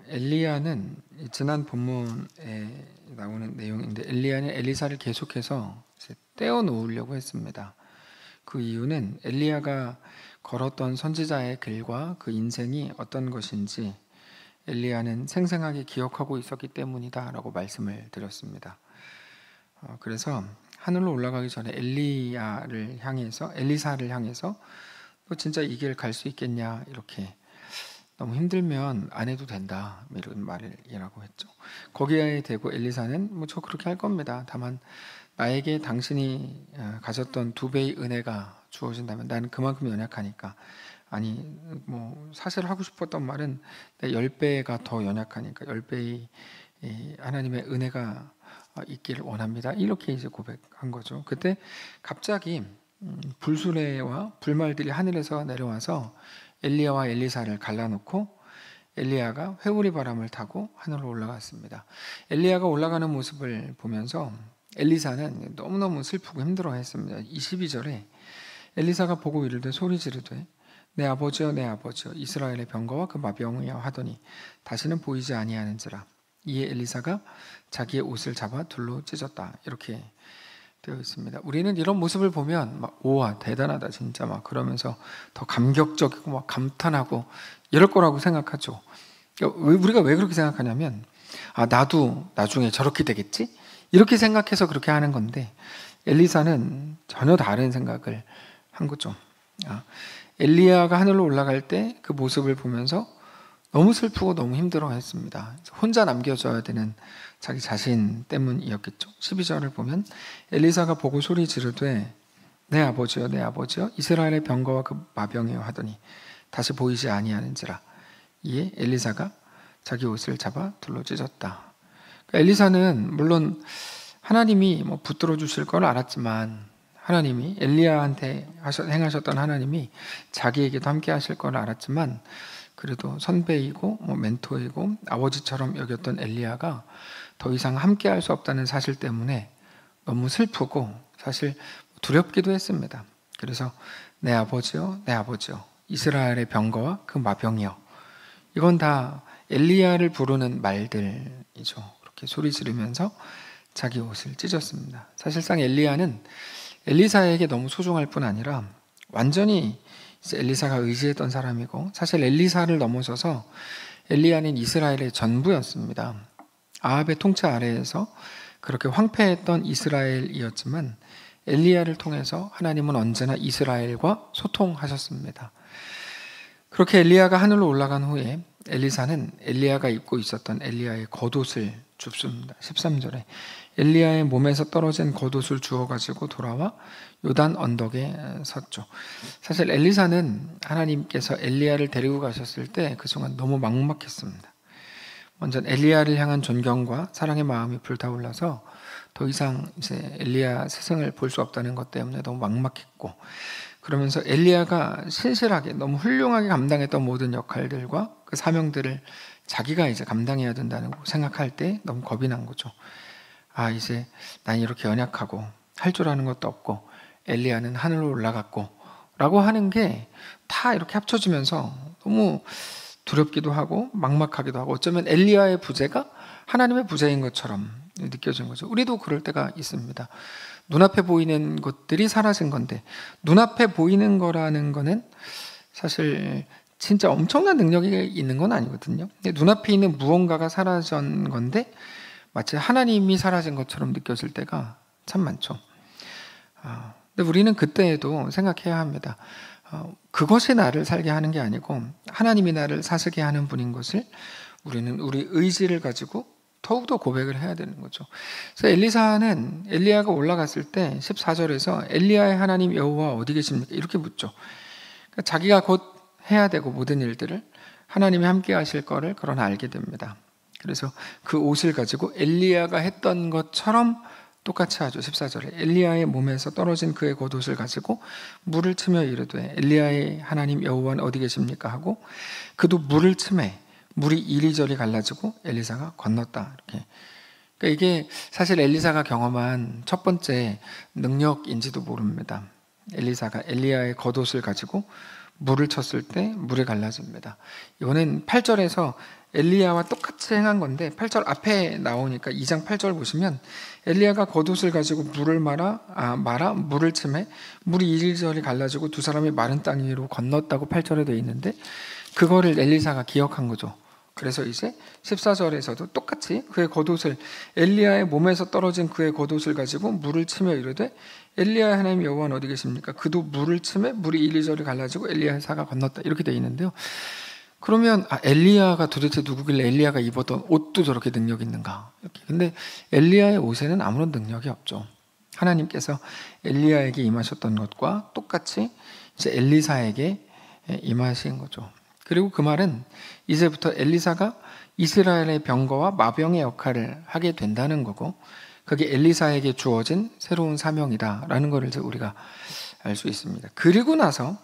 엘리야는 지난 본문에 나오는 내용인데 엘리야는 엘리사를 계속해서 이제 떼어놓으려고 했습니다. 그 이유는 엘리야가 걸었던 선지자의 길과 그 인생이 어떤 것인지 엘리야는 생생하게 기억하고 있었기 때문이다라고 말씀을 드렸습니다. 그래서 하늘로 올라가기 전에 엘리사를 향해서 너 진짜 이 길 갈 수 있겠냐, 이렇게 너무 힘들면 안 해도 된다, 이런 말이라고 했죠. 거기에 대고 엘리사는 저 그렇게 할 겁니다. 다만 나에게 당신이 가졌던 2배의 은혜가 주어진다면 나는 그만큼 연약하니까, 아니 사실 하고 싶었던 말은 내 10배가 더 연약하니까 10배의 하나님의 은혜가 있기를 원합니다, 이렇게 이제 고백한 거죠. 그때 갑자기 불수레와 불말들이 하늘에서 내려와서 엘리야와 엘리사를 갈라놓고 엘리야가 회오리 바람을 타고 하늘로 올라갔습니다. 엘리야가 올라가는 모습을 보면서 엘리사는 너무너무 슬프고 힘들어했습니다. 22절에 엘리사가 보고 이르되 소리 지르되 내 아버지여 내 아버지여 이스라엘의 병거와 그 마병이여 하더니 다시는 보이지 아니하는지라. 이에 엘리사가 자기의 옷을 잡아 둘로 찢었다, 이렇게 되어 있습니다. 우리는 이런 모습을 보면 우와 대단하다 진짜 그러면서 더 감격적이고 감탄하고 이럴 거라고 생각하죠. 우리가 왜 그렇게 생각하냐면 나도 나중에 저렇게 되겠지? 이렇게 생각해서 그렇게 하는 건데 엘리사는 전혀 다른 생각을 한 거죠. 엘리야가 하늘로 올라갈 때 그 모습을 보면서 너무 슬프고 너무 힘들어했습니다. 혼자 남겨져야 되는 자기 자신 때문이었겠죠. 12절을 보면 엘리사가 보고 소리 지르되 내 아버지여 내 아버지여 이스라엘의 병거와 그 마병이여 하더니 다시 보이지 아니하는지라. 이에 엘리사가 자기 옷을 잡아 둘로 찢었다. 엘리사는 물론 하나님이 붙들어 주실 걸 알았지만, 하나님이 엘리야한테 행하셨던 하나님이 자기에게도 함께 하실 걸 알았지만, 그래도 선배이고 멘토이고 아버지처럼 여겼던 엘리야가 더 이상 함께 할 수 없다는 사실 때문에 너무 슬프고 사실 두렵기도 했습니다. 그래서 내 아버지요 내 아버지요 이스라엘의 병거와 그 마병이요, 이건 다 엘리야를 부르는 말들이죠. 그렇게 소리 지르면서 자기 옷을 찢었습니다. 사실상 엘리야는 엘리사에게 너무 소중할 뿐 아니라 완전히 엘리사가 의지했던 사람이고, 사실 엘리사를 넘어서서 엘리야는 이스라엘의 전부였습니다. 아합의 통치 아래에서 그렇게 황폐했던 이스라엘이었지만 엘리야를 통해서 하나님은 언제나 이스라엘과 소통하셨습니다. 그렇게 엘리야가 하늘로 올라간 후에 엘리사는 엘리야가 입고 있었던 엘리야의 겉옷을 줍습니다. 13절에 엘리야의 몸에서 떨어진 겉옷을 주워가지고 돌아와 요단 언덕에 섰죠. 사실 엘리사는 하나님께서 엘리야를 데리고 가셨을 때 그 순간 너무 막막했습니다. 먼저 엘리야를 향한 존경과 사랑의 마음이 불타올라서 더 이상 이제 엘리야 스승을 볼 수 없다는 것 때문에 너무 막막했고, 그러면서 엘리야가 신실하게 너무 훌륭하게 감당했던 모든 역할들과 그 사명들을 자기가 이제 감당해야 된다는 생각할 때 너무 겁이 난 거죠. 이제 난 이렇게 연약하고 할 줄 아는 것도 없고 엘리야는 하늘로 올라갔고 라고 하는 게 다 이렇게 합쳐지면서 너무 두렵기도 하고 막막하기도 하고, 어쩌면 엘리야의 부재가 하나님의 부재인 것처럼 느껴진 거죠. 우리도 그럴 때가 있습니다. 눈앞에 보이는 것들이 사라진 건데, 눈앞에 보이는 거라는 거는 사실 진짜 엄청난 능력이 있는 건 아니거든요. 눈앞에 있는 무언가가 사라진 건데 마치 하나님이 사라진 것처럼 느껴질 때가 참 많죠. 근데 우리는 그때에도 생각해야 합니다. 그것이 나를 살게 하는 게 아니고 하나님이 나를 사시게 하는 분인 것을 우리는 우리 의지를 가지고 더욱더 고백을 해야 되는 거죠. 그래서 엘리사는 엘리야가 올라갔을 때 14절에서 엘리야의 하나님 여호와 어디 계십니까? 이렇게 묻죠. 그러니까 자기가 곧 해야 되고 모든 일들을 하나님이 함께 하실 거를 그러나 알게 됩니다. 그래서 그 옷을 가지고 엘리야가 했던 것처럼 똑같이 하죠. 14절에 엘리야의 몸에서 떨어진 그의 겉옷을 가지고 물을 치며 이르되 엘리야의 하나님 여호와는 어디 계십니까? 하고 그도 물을 치매 물이 이리저리 갈라지고 엘리사가 건넜다. 이렇게. 그러니까 이게 사실 엘리사가 경험한 첫 번째 능력인지도 모릅니다. 엘리사가 엘리야의 겉옷을 가지고 물을 쳤을 때 물이 갈라집니다. 이거는 8절에서 엘리야와 똑같이 행한 건데 8절 앞에 나오니까 2장 8절 보시면 엘리야가 겉옷을 가지고 물을 말아 물을 치매 물이 이리저리 갈라지고 두 사람이 마른 땅 위로 건넜다고 8절에 되어 있는데 그거를 엘리사가 기억한 거죠. 그래서 이제 14절에서도 똑같이 그의 겉옷을 엘리야의 몸에서 떨어진 그의 겉옷을 가지고 물을 치며 이르되 엘리야의 하나님 여호와는 어디 계십니까? 그도 물을 치매 물이 이리저리 갈라지고 엘리야의 사가 건넜다 이렇게 되어 있는데요. 그러면 엘리야가 도대체 누구길래 엘리야가 입었던 옷도 저렇게 능력이 있는가? 이렇게. 근데 엘리야의 옷에는 아무런 능력이 없죠. 하나님께서 엘리야에게 임하셨던 것과 똑같이 이제 엘리사에게 임하신 거죠. 그리고 그 말은 이제부터 엘리사가 이스라엘의 병거와 마병의 역할을 하게 된다는 거고 그게 엘리사에게 주어진 새로운 사명이다라는 것을 이제 우리가 알 수 있습니다. 그리고 나서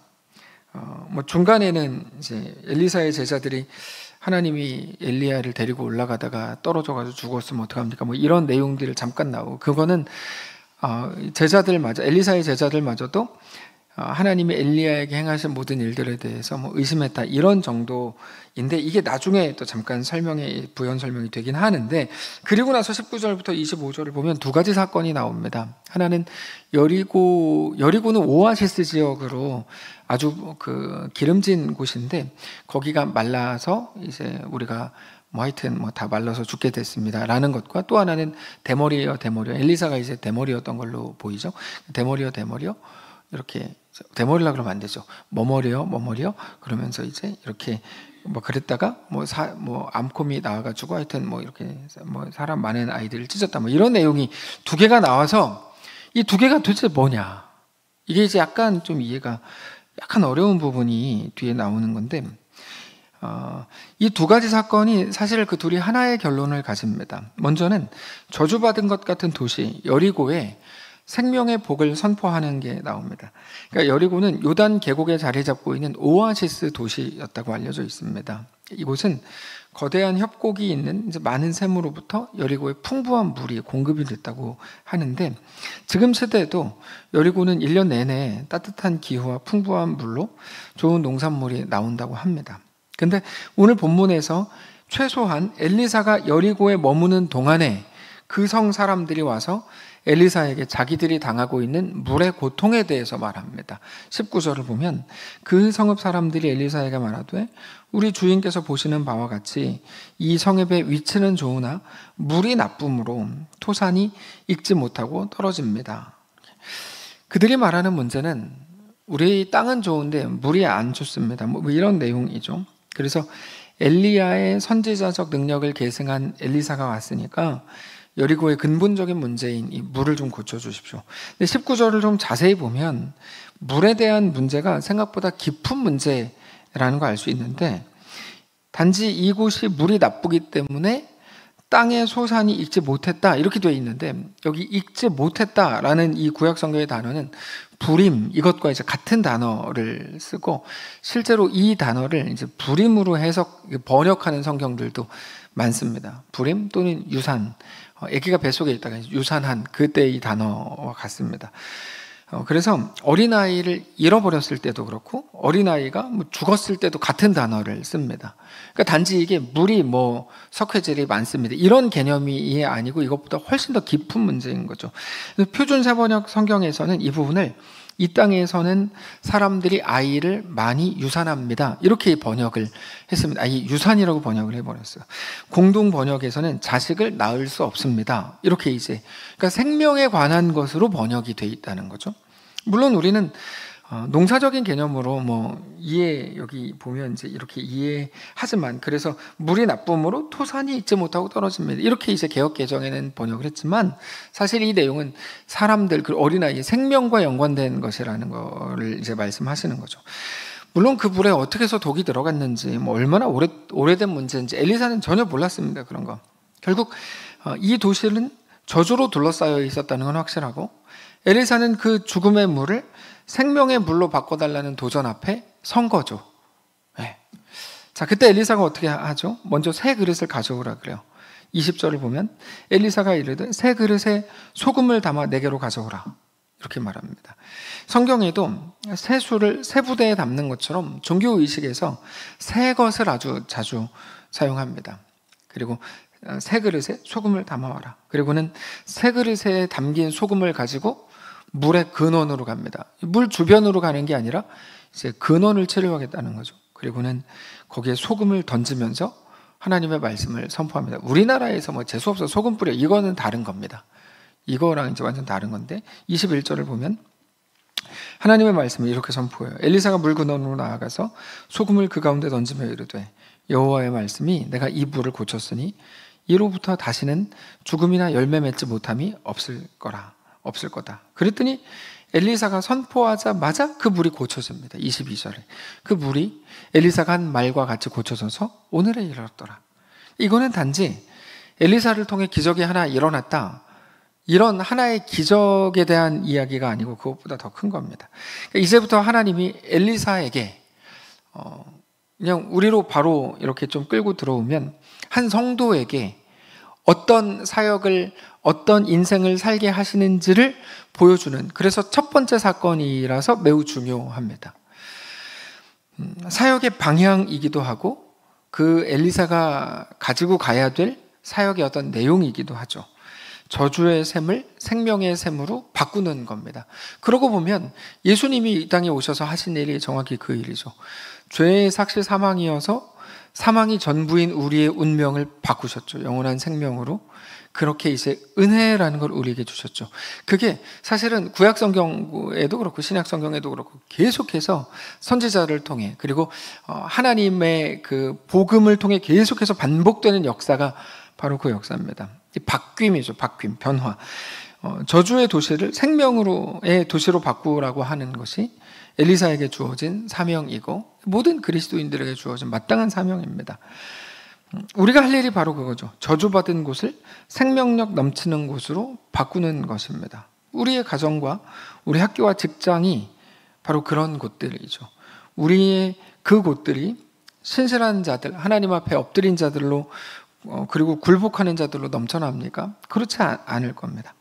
중간에는 이제 엘리사의 제자들이 하나님이 엘리야를 데리고 올라가다가 떨어져가지고 죽었으면 어떡합니까? 이런 내용들을 잠깐 나오고 그거는 엘리사의 제자들마저도 하나님이 엘리야에게 행하신 모든 일들에 대해서 의심했다 이런 정도인데 이게 나중에 또 잠깐 부연 설명이 되긴 하는데 그리고 나서 19절부터 25절을 보면 두 가지 사건이 나옵니다. 하나는 여리고는 오아시스 지역으로 아주 기름진 곳인데 거기가 말라서 이제 우리가 하여튼 다 말라서 죽게 됐습니다라는 것과 또 하나는 데머리여 엘리사가 이제 데머리였던 걸로 보이죠. 데머리여 이렇게 데머리라 그러면 안 되죠. 머머리요 그러면서 이제 이렇게 그랬다가 암콤이 나와가지고 하여튼 이렇게 사람 많은 아이들을 찢었다 이런 내용이 두 개가 나와서 이 두 개가 도대체 뭐냐 이게 이제 약간 좀 이해가 약간 어려운 부분이 뒤에 나오는 건데 이 두 가지 사건이 사실 그 둘이 하나의 결론을 가집니다. 먼저는 저주받은 것 같은 도시 여리고에 생명의 복을 선포하는 게 나옵니다. 그러니까 여리고는 요단 계곡에 자리 잡고 있는 오아시스 도시였다고 알려져 있습니다. 이곳은 거대한 협곡이 있는 이제 많은 샘으로부터 여리고에 풍부한 물이 공급이 됐다고 하는데 지금 시대에도 여리고는 1년 내내 따뜻한 기후와 풍부한 물로 좋은 농산물이 나온다고 합니다. 근데 오늘 본문에서 최소한 엘리사가 여리고에 머무는 동안에 그 성 사람들이 와서 엘리사에게 자기들이 당하고 있는 물의 고통에 대해서 말합니다. 19절을 보면 그 성읍 사람들이 엘리사에게 말하되 우리 주인께서 보시는 바와 같이 이 성읍의 위치는 좋으나 물이 나쁨으로 토산이 익지 못하고 떨어집니다. 그들이 말하는 문제는 우리 땅은 좋은데 물이 안 좋습니다. 이런 내용이죠. 그래서 엘리야의 선지자적 능력을 계승한 엘리사가 왔으니까 여리고의 근본적인 문제인 이 물을 좀 고쳐주십시오. 근데 19절을 좀 자세히 보면 물에 대한 문제가 생각보다 깊은 문제라는 걸 알 수 있는데 단지 이곳이 물이 나쁘기 때문에 땅의 소산이 익지 못했다 이렇게 되어 있는데 여기 익지 못했다라는 이 구약 성경의 단어는 불임 이것과 이제 같은 단어를 쓰고 실제로 이 단어를 이제 불임으로 번역하는 성경들도 많습니다. 불임 또는 유산 아기가 뱃속에 있다가 유산한 그때의 단어와 같습니다. 그래서 어린아이를 잃어버렸을 때도 그렇고 어린아이가 죽었을 때도 같은 단어를 씁니다. 그러니까 단지 이게 물이 석회질이 많습니다 이런 개념이 아니고 이것보다 훨씬 더 깊은 문제인 거죠. 표준 세번역 성경에서는 이 부분을 이 땅에서는 사람들이 아이를 많이 유산합니다 이렇게 번역을 했습니다. 유산이라고 번역을 해버렸어요. 공동 번역에서는 자식을 낳을 수 없습니다 이렇게 이제 그러니까 생명에 관한 것으로 번역이 돼 있다는 거죠. 물론 우리는 농사적인 개념으로 여기 보면 이제 이렇게 이해하지만 그래서 물이 나쁨으로 토산이 익지 못하고 떨어집니다 이렇게 이제 개역 개정에는 번역을 했지만 사실 이 내용은 사람들 그 어린아이의 생명과 연관된 것이라는 거를 이제 말씀하시는 거죠. 물론 그 물에 어떻게 해서 독이 들어갔는지 얼마나 오래된 문제인지 엘리사는 전혀 몰랐습니다. 그런 거 결국 이 도시는 저주로 둘러싸여 있었다는 건 확실하고 엘리사는 그 죽음의 물을 생명의 물로 바꿔달라는 도전 앞에 선 거죠. 네. 자, 그때 엘리사가 어떻게 하죠? 먼저 새 그릇을 가져오라 그래요. 20절을 보면 엘리사가 이르되 새 그릇에 소금을 담아 내게로 가져오라 이렇게 말합니다. 성경에도 새수를 새 부대에 담는 것처럼 종교의식에서 새 것을 아주 자주 사용합니다. 그리고 새 그릇에 소금을 담아와라. 그리고는 새 그릇에 담긴 소금을 가지고 물의 근원으로 갑니다. 물 주변으로 가는 게 아니라 이제 근원을 치료하겠다는 거죠. 그리고는 거기에 소금을 던지면서 하나님의 말씀을 선포합니다. 우리나라에서 뭐 재수없어 소금 뿌려, 이거는 다른 겁니다. 이거랑 이제 완전 다른 건데 21절을 보면 하나님의 말씀을 이렇게 선포해요. 엘리사가 물 근원으로 나아가서 소금을 그 가운데 던지며 이르되 여호와의 말씀이 내가 이 물을 고쳤으니 이로부터 다시는 죽음이나 열매 맺지 못함이 없을 거다. 그랬더니 엘리사가 선포하자마자 그 물이 고쳐집니다. 22절에 그 물이 엘리사가 한 말과 같이 고쳐져서 오늘에 이르렀더라. 이거는 단지 엘리사를 통해 기적이 하나 일어났다, 이런 하나의 기적에 대한 이야기가 아니고 그것보다 더 큰 겁니다. 그러니까 이제부터 하나님이 엘리사에게 그냥 우리로 바로 이렇게 좀 끌고 들어오면 한 성도에게 어떤 사역을, 어떤 인생을 살게 하시는지를 보여주는, 그래서 첫 번째 사건이라서 매우 중요합니다. 사역의 방향이기도 하고 그 엘리사가 가지고 가야 될 사역의 어떤 내용이기도 하죠. 저주의 샘을 생명의 샘으로 바꾸는 겁니다. 그러고 보면 예수님이 이 땅에 오셔서 하신 일이 정확히 그 일이죠. 죄의 삭시 사망이어서 사망이 전부인 우리의 운명을 바꾸셨죠. 영원한 생명으로. 그렇게 이제 은혜라는 걸 우리에게 주셨죠. 그게 사실은 구약 성경에도 그렇고 신약 성경에도 그렇고 계속해서 선지자를 통해, 그리고 하나님의 그 복음을 통해 계속해서 반복되는 역사가 바로 그 역사입니다. 바뀜이죠. 바뀜, 변화. 저주의 도시를 생명으로의 도시로 바꾸라고 하는 것이 엘리사에게 주어진 사명이고 모든 그리스도인들에게 주어진 마땅한 사명입니다. 우리가 할 일이 바로 그거죠. 저주받은 곳을 생명력 넘치는 곳으로 바꾸는 것입니다. 우리의 가정과 우리 학교와 직장이 바로 그런 곳들이죠. 우리의 그 곳들이 신실한 자들, 하나님 앞에 엎드린 자들로 그리고 굴복하는 자들로 넘쳐납니까? 그렇지 않을 겁니다.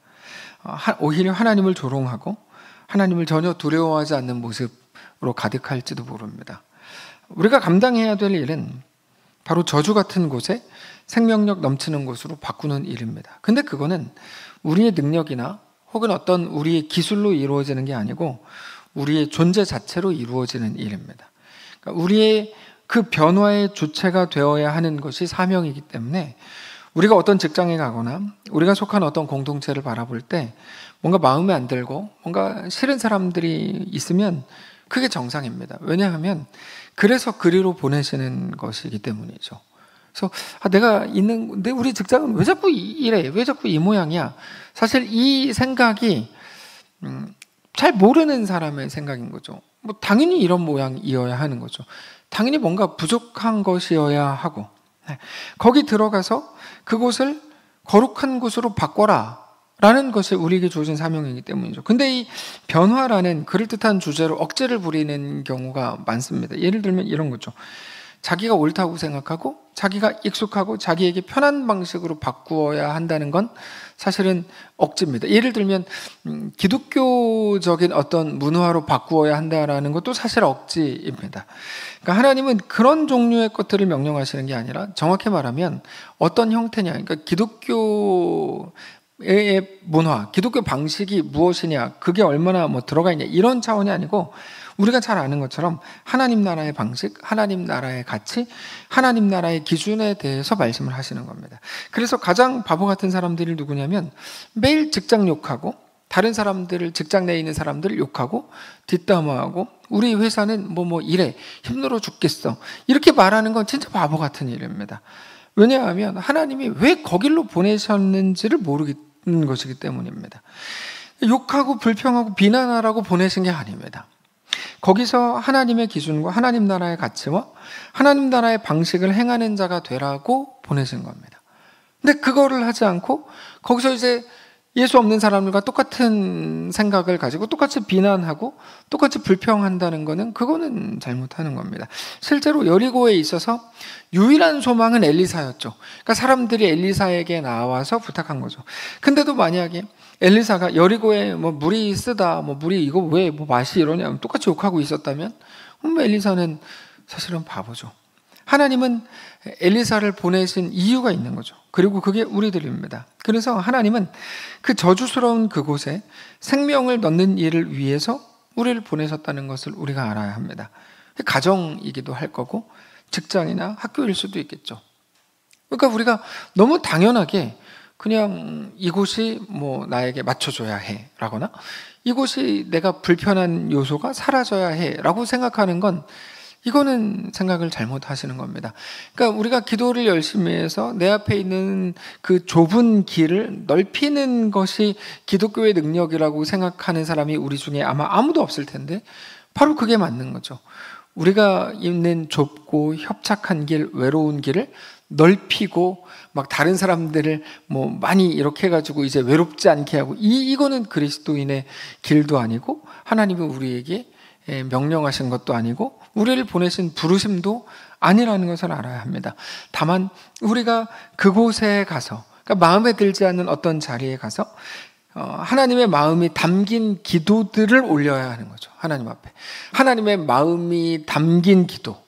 오히려 하나님을 조롱하고 하나님을 전혀 두려워하지 않는 모습으로 가득할지도 모릅니다. 우리가 감당해야 될 일은 바로 저주 같은 곳에 생명력 넘치는 곳으로 바꾸는 일입니다. 근데 그거는 우리의 능력이나 혹은 어떤 우리의 기술로 이루어지는 게 아니고 우리의 존재 자체로 이루어지는 일입니다. 그러니까 우리의 그 변화의 주체가 되어야 하는 것이 사명이기 때문에 우리가 어떤 직장에 가거나 우리가 속한 어떤 공동체를 바라볼 때 뭔가 마음에 안 들고 뭔가 싫은 사람들이 있으면 그게 정상입니다. 왜냐하면 그래서 그리로 보내시는 것이기 때문이죠. 그래서 내가 있는데 우리 직장은 왜 자꾸 이래? 왜 자꾸 이 모양이야? 사실 이 생각이 잘 모르는 사람의 생각인 거죠. 뭐 당연히 이런 모양이어야 하는 거죠. 당연히 뭔가 부족한 것이어야 하고 거기 들어가서 그곳을 거룩한 곳으로 바꿔라 라는 것이 우리에게 주어진 사명이기 때문이죠. 근데 이 변화라는 그럴듯한 주제로 억지를 부리는 경우가 많습니다. 예를 들면 이런 거죠. 자기가 옳다고 생각하고 자기가 익숙하고 자기에게 편한 방식으로 바꾸어야 한다는 건 사실은 억지입니다. 예를 들면 기독교적인 어떤 문화로 바꾸어야 한다라는 것도 사실 억지입니다. 그러니까 하나님은 그런 종류의 것들을 명령하시는 게 아니라 정확히 말하면 어떤 형태냐, 그러니까 기독교의 문화, 기독교 방식이 무엇이냐, 그게 얼마나 들어가 있냐, 이런 차원이 아니고 우리가 잘 아는 것처럼 하나님 나라의 방식, 하나님 나라의 가치, 하나님 나라의 기준에 대해서 말씀을 하시는 겁니다. 그래서 가장 바보 같은 사람들이 누구냐면 매일 직장 욕하고 다른 사람들을, 직장 내에 있는 사람들을 욕하고 뒷담화하고 우리 회사는 뭐 이래 힘들어 죽겠어 이렇게 말하는 건 진짜 바보 같은 일입니다. 왜냐하면 하나님이 왜 거길로 보내셨는지를 모르는 것이기 때문입니다. 욕하고 불평하고 비난하라고 보내신 게 아닙니다. 거기서 하나님의 기준과 하나님 나라의 가치와 하나님 나라의 방식을 행하는 자가 되라고 보내신 겁니다. 근데 그거를 하지 않고 거기서 이제 예수 없는 사람들과 똑같은 생각을 가지고 똑같이 비난하고 똑같이 불평한다는 거는 그거는 잘못하는 겁니다. 실제로 여리고에 있어서 유일한 소망은 엘리사였죠. 그러니까 사람들이 엘리사에게 나와서 부탁한 거죠. 근데도 만약에 엘리사가 여리고에 물이 쓰다, 물이 이거 왜 맛이 이러냐, 똑같이 욕하고 있었다면 엘리사는 사실은 바보죠. 하나님은 엘리사를 보내신 이유가 있는 거죠. 그리고 그게 우리들입니다. 그래서 하나님은 그 저주스러운 그곳에 생명을 넣는 일을 위해서 우리를 보내셨다는 것을 우리가 알아야 합니다. 가정이기도 할 거고 직장이나 학교일 수도 있겠죠. 그러니까 우리가 너무 당연하게 그냥 이곳이 뭐 나에게 맞춰줘야 해 라거나 이곳이 내가 불편한 요소가 사라져야 해 라고 생각하는 건 이거는 생각을 잘못하시는 겁니다. 그러니까 우리가 기도를 열심히 해서 내 앞에 있는 그 좁은 길을 넓히는 것이 기독교의 능력이라고 생각하는 사람이 우리 중에 아마 아무도 없을 텐데 바로 그게 맞는 거죠. 우리가 있는 좁고 협착한 길, 외로운 길을 넓히고 막 다른 사람들을 뭐 많이 이렇게 해가지고 이제 외롭지 않게 하고 이거는 그리스도인의 길도 아니고 하나님이 우리에게 명령하신 것도 아니고 우리를 보내신 부르심도 아니라는 것을 알아야 합니다. 다만 우리가 그곳에 가서 그러니까 마음에 들지 않는 어떤 자리에 가서 하나님의 마음이 담긴 기도들을 올려야 하는 거죠. 하나님 앞에 하나님의 마음이 담긴 기도,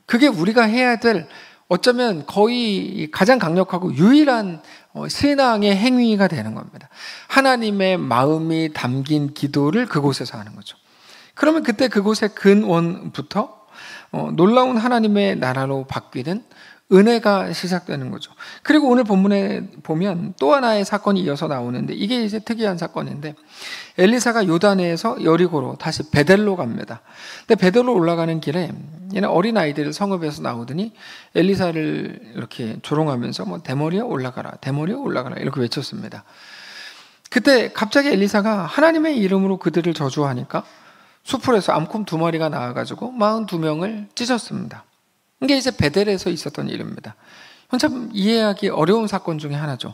그게 우리가 해야 될 어쩌면 거의 가장 강력하고 유일한 신앙의 행위가 되는 겁니다. 하나님의 마음이 담긴 기도를 그곳에서 하는 거죠. 그러면 그때 그곳의 근원부터 놀라운 하나님의 나라로 바뀌는 은혜가 시작되는 거죠. 그리고 오늘 본문에 보면 또 하나의 사건이 이어서 나오는데 이게 이제 특이한 사건인데 엘리사가 요단에서 여리고로 다시 베델로 갑니다. 근데 베델로 올라가는 길에 얘는 어린 아이들 성읍에서 나오더니 엘리사를 이렇게 조롱하면서 뭐 대머리에 올라가라, 대머리에 올라가라 이렇게 외쳤습니다. 그때 갑자기 엘리사가 하나님의 이름으로 그들을 저주하니까 수풀에서 암곰 2마리가 나와가지고 42명을 찢었습니다. 이게 이제 베델에서 있었던 일입니다. 참 이해하기 어려운 사건 중에 하나죠.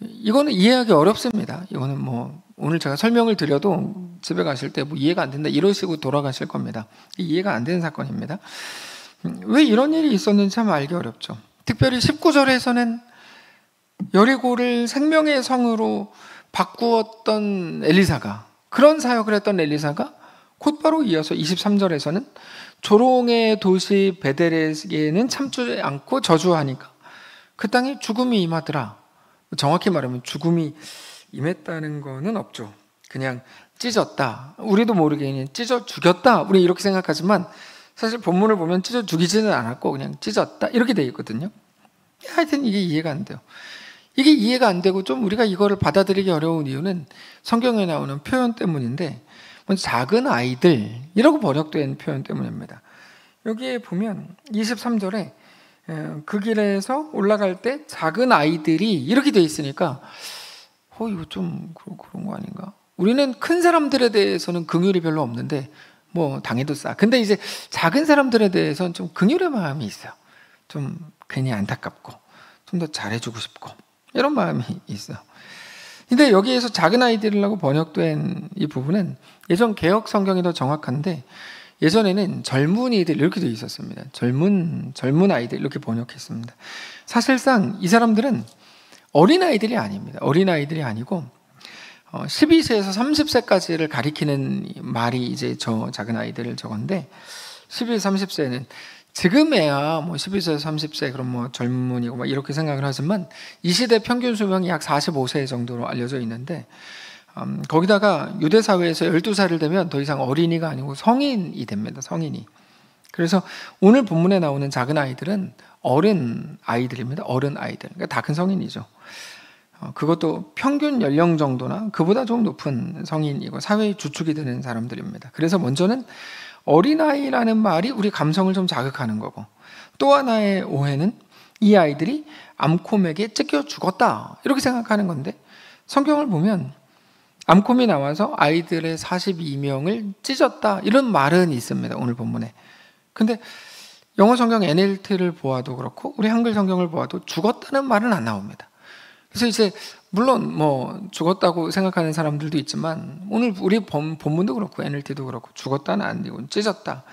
이거는 이해하기 어렵습니다. 이거는 뭐 오늘 제가 설명을 드려도 집에 가실 때 뭐 이해가 안 된다 이러시고 돌아가실 겁니다. 이해가 안 되는 사건입니다. 왜 이런 일이 있었는지 참 알기 어렵죠. 특별히 19절에서는 여리고를 생명의 성으로 바꾸었던 엘리사가, 그런 사역을 했던 엘리사가 곧바로 이어서 23절에서는 조롱의 도시 베델에게는 참지 않고 저주하니까 그 땅에 죽음이 임하더라. 정확히 말하면 죽음이 임했다는 거는 없죠. 그냥 찢었다. 우리도 모르게 그냥 찢어 죽였다. 우리 이렇게 생각하지만 사실 본문을 보면 찢어 죽이지는 않았고 그냥 찢었다 이렇게 돼 있거든요. 하여튼 이게 이해가 안 돼요. 이게 이해가 안 되고 좀 우리가 이거를 받아들이기 어려운 이유는 성경에 나오는 표현 때문인데 작은 아이들이라고 번역된 표현 때문입니다. 여기에 보면 23절에 그 길에서 올라갈 때 작은 아이들이 이렇게 돼 있으니까 이거 좀 그런 거 아닌가? 우리는 큰 사람들에 대해서는 긍휼이 별로 없는데 뭐 당해도 싸. 근데 이제 작은 사람들에 대해서는 좀 긍휼의 마음이 있어요. 좀 괜히 안타깝고 좀 더 잘해주고 싶고 이런 마음이 있어요. 근데 여기에서 작은 아이들이라고 번역된 이 부분은 예전 개역 성경이 더 정확한데 예전에는 젊은이들 이렇게 되어 있었습니다. 젊은 아이들 이렇게 번역했습니다. 사실상 이 사람들은 어린아이들이 아닙니다. 어린아이들이 아니고 12세에서 30세까지를 가리키는 말이 이제 저 작은 아이들을 적었는데 12, 30세는 지금에야 뭐 12세에서 30세 그럼 뭐 젊은이고 막 이렇게 생각을 하지만 이 시대 평균 수명이 약 45세 정도로 알려져 있는데 거기다가 유대 사회에서 12살을 되면 더 이상 어린이가 아니고 성인이 됩니다. 성인이. 그래서 오늘 본문에 나오는 작은 아이들은 어른 아이들입니다. 어른 아이들. 그러니까 다 큰 성인이죠. 그것도 평균 연령 정도나 그보다 좀 높은 성인이고 사회의 주축이 되는 사람들입니다. 그래서 먼저는 어린아이라는 말이 우리 감성을 좀 자극하는 거고 또 하나의 오해는 이 아이들이 암콤에게 찢겨 죽었다 이렇게 생각하는 건데 성경을 보면 암콤이 나와서 아이들의 42명을 찢었다 이런 말은 있습니다. 오늘 본문에. 근데 영어 성경 NLT를 보아도 그렇고 우리 한글 성경을 보아도 죽었다는 말은 안 나옵니다. 그래서 이제 물론 뭐 죽었다고 생각하는 사람들도 있지만 오늘 우리 본문도 그렇고 NLT도 그렇고 죽었다는 아니고 찢었다.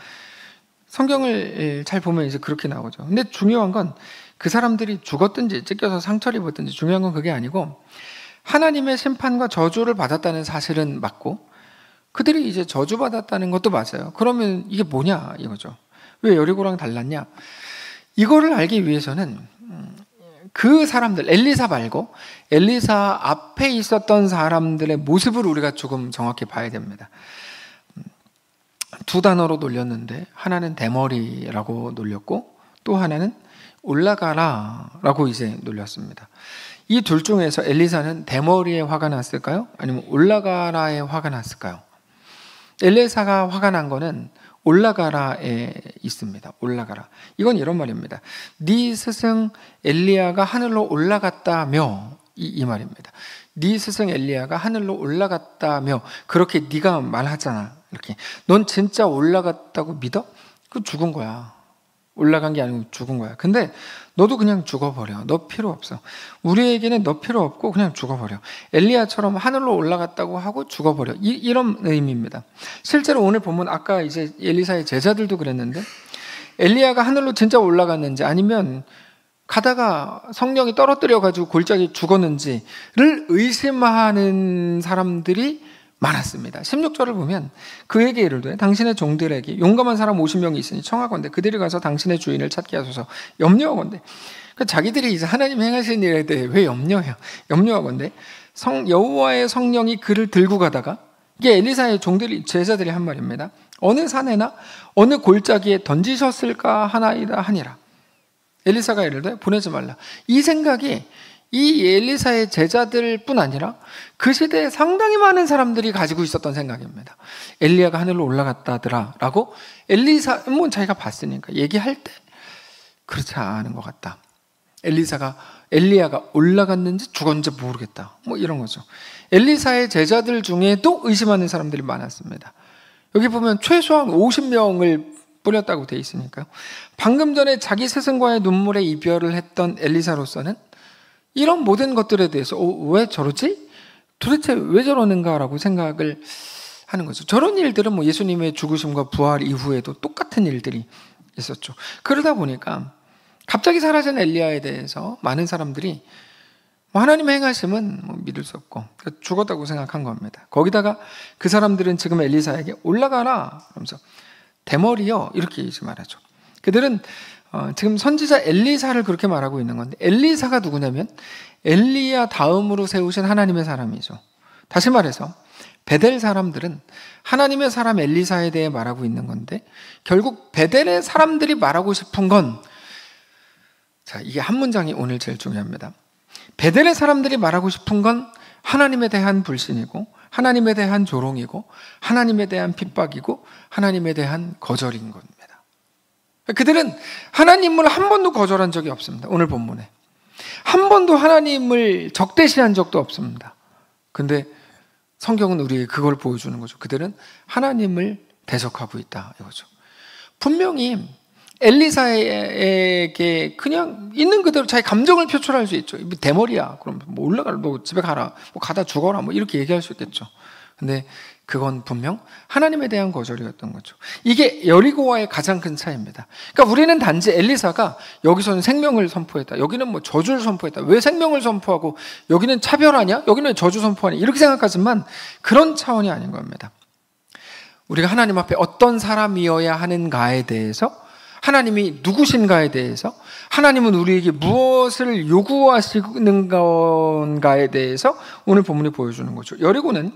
성경을 잘 보면 이제 그렇게 나오죠. 근데 중요한 건 그 사람들이 죽었든지 찢겨서 상처를 입었든지 중요한 건 그게 아니고 하나님의 심판과 저주를 받았다는 사실은 맞고 그들이 이제 저주받았다는 것도 맞아요. 그러면 이게 뭐냐 이거죠. 왜 여리고랑 달랐냐? 이거를 알기 위해서는 그 사람들, 엘리사 말고 엘리사 앞에 있었던 사람들의 모습을 우리가 조금 정확히 봐야 됩니다. 두 단어로 놀렸는데 하나는 대머리라고 놀렸고 또 하나는 올라가라라고 이제 놀렸습니다. 이 둘 중에서 엘리사는 대머리에 화가 났을까요? 아니면 올라가라에 화가 났을까요? 엘리사가 화가 난 거는 올라가라에 있습니다. 올라가라. 이건 이런 말입니다. 네 스승 엘리야가 하늘로 올라갔다며, 이 말입니다. 네 스승 엘리야가 하늘로 올라갔다며 그렇게 네가 말하잖아. 이렇게 넌 진짜 올라갔다고 믿어? 그 죽은 거야. 올라간 게 아니고 죽은 거야. 근데 너도 그냥 죽어버려. 너 필요 없어. 우리에게는 너 필요 없고 그냥 죽어버려. 엘리야처럼 하늘로 올라갔다고 하고 죽어버려. 이런 의미입니다. 실제로 오늘 보면 아까 이제 엘리사의 제자들도 그랬는데 엘리야가 하늘로 진짜 올라갔는지 아니면 가다가 성령이 떨어뜨려가지고 골짜기에 죽었는지를 의심하는 사람들이 많았습니다. 16절을 보면 그에게 이르되 당신의 종들에게 용감한 사람 50명이 있으니 청하건대 그들이 가서 당신의 주인을 찾게 하소서. 염려하건대. 그러니까 자기들이 이제 하나님 행하신 일에 대해 왜 염려해요? 염려하건대 여호와의 성령이 그를 들고 가다가, 이게 엘리사의 종들이, 제자들이 한 말입니다. 어느 산에나 어느 골짜기에 던지셨을까 하나이다 하니라. 엘리사가 이르되 보내지 말라. 이 생각이 이 엘리사의 제자들뿐 아니라 그 시대에 상당히 많은 사람들이 가지고 있었던 생각입니다. 엘리야가 하늘로 올라갔다더라 라고 엘리사, 자기가 봤으니까 얘기할 때 그렇지 않은 것 같다. 엘리야가 올라갔는지 죽었는지 모르겠다. 이런 거죠. 엘리사의 제자들 중에도 의심하는 사람들이 많았습니다. 여기 보면 최소한 50명을 뿌렸다고 돼 있으니까요. 방금 전에 자기 스승과의 눈물의 이별을 했던 엘리사로서는 이런 모든 것들에 대해서 왜 저러지? 도대체 왜 저러는가라고 생각을 하는 거죠. 저런 일들은 예수님의 죽으심과 부활 이후에도 똑같은 일들이 있었죠. 그러다 보니까 갑자기 사라진 엘리야에 대해서 많은 사람들이 하나님의 행하심은 믿을 수 없고 죽었다고 생각한 겁니다. 거기다가 그 사람들은 지금 엘리사에게 올라가라 그러면서 대머리요 이렇게 이제 말하죠. 그들은 지금 선지자 엘리사를 그렇게 말하고 있는 건데, 엘리사가 누구냐면 엘리야 다음으로 세우신 하나님의 사람이죠. 다시 말해서 베델 사람들은 하나님의 사람 엘리사에 대해 말하고 있는 건데, 결국 베델의 사람들이 말하고 싶은 건, 자, 이게 한 문장이 오늘 제일 중요합니다. 베델의 사람들이 말하고 싶은 건 하나님에 대한 불신이고 하나님에 대한 조롱이고 하나님에 대한 핍박이고 하나님에 대한 거절인 겁니다. 그들은 하나님을 한 번도 거절한 적이 없습니다. 오늘 본문에 한 번도 하나님을 적대시한 적도 없습니다. 근데 성경은 우리에게 그걸 보여주는 거죠. 그들은 하나님을 대적하고 있다 이거죠. 분명히 엘리사에게 그냥 있는 그대로 자기 감정을 표출할 수 있죠. 대머리야, 그럼 올라가라, 너 집에 가라, 가다 죽어라, 이렇게 얘기할 수 있겠죠. 근데 그건 분명 하나님에 대한 거절이었던 거죠. 이게 여리고와의 가장 큰 차이입니다. 그러니까 우리는 단지 엘리사가 여기서는 생명을 선포했다, 여기는 저주를 선포했다, 왜 생명을 선포하고 여기는 차별하냐, 여기는 저주 선포하냐, 이렇게 생각하지만 그런 차원이 아닌 겁니다. 우리가 하나님 앞에 어떤 사람이어야 하는가에 대해서, 하나님이 누구신가에 대해서, 하나님은 우리에게 무엇을 요구하시는 건가에 대해서 오늘 본문이 보여주는 거죠. 여리고는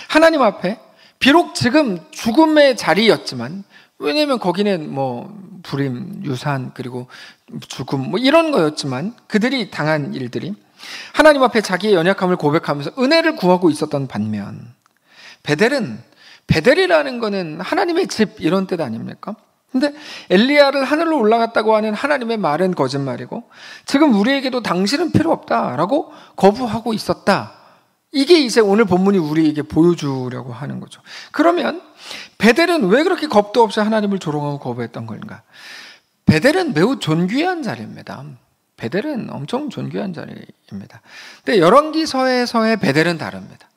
하나님 앞에 비록 지금 죽음의 자리였지만, 왜냐하면 거기는 불임, 유산, 그리고 죽음 이런 거였지만, 그들이 당한 일들이 하나님 앞에 자기의 연약함을 고백하면서 은혜를 구하고 있었던 반면, 베델이라는 거는 하나님의 집 이런 뜻 아닙니까? 근데 엘리야를 하늘로 올라갔다고 하는 하나님의 말은 거짓말이고, 지금 우리에게도 당신은 필요 없다라고 거부하고 있었다. 이게 이제 오늘 본문이 우리에게 보여주려고 하는 거죠. 그러면 베델은 왜 그렇게 겁도 없이 하나님을 조롱하고 거부했던 건가? 베델은 매우 존귀한 자리입니다. 베델은 엄청 존귀한 자리입니다. 근데 열왕기서에서의 베델은 다릅니다.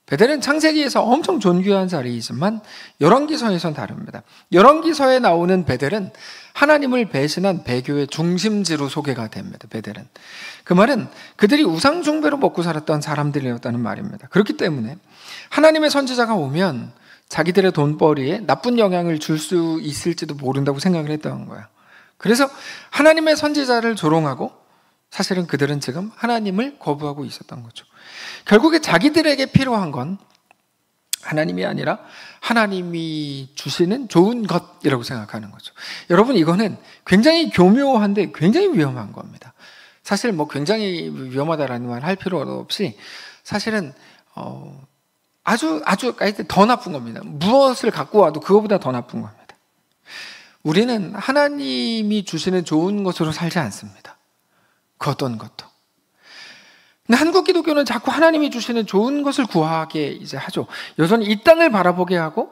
베델은 창세기에서 엄청 존귀한 자리이지만 열왕기서에선 다릅니다. 열왕기서에 나오는 베델은 하나님을 배신한 배교의 중심지로 소개가 됩니다. 베델은. 그 말은 그들이 우상 숭배로 먹고 살았던 사람들이었다는 말입니다. 그렇기 때문에 하나님의 선지자가 오면 자기들의 돈벌이에 나쁜 영향을 줄 수 있을지도 모른다고 생각을 했던 거야. 그래서 하나님의 선지자를 조롱하고 사실은 그들은 지금 하나님을 거부하고 있었던 거죠. 결국에 자기들에게 필요한 건 하나님이 아니라 하나님이 주시는 좋은 것이라고 생각하는 거죠. 여러분, 이거는 굉장히 교묘한데 굉장히 위험한 겁니다. 사실 뭐 굉장히 위험하다라는 말 할 필요 없이 사실은 아주 더 나쁜 겁니다. 무엇을 갖고 와도 그거보다 더 나쁜 겁니다. 우리는 하나님이 주시는 좋은 것으로 살지 않습니다. 그 어떤 것도. 근데 한국 기독교는 자꾸 하나님이 주시는 좋은 것을 구하게 이제 하죠. 여전히 이 땅을 바라보게 하고,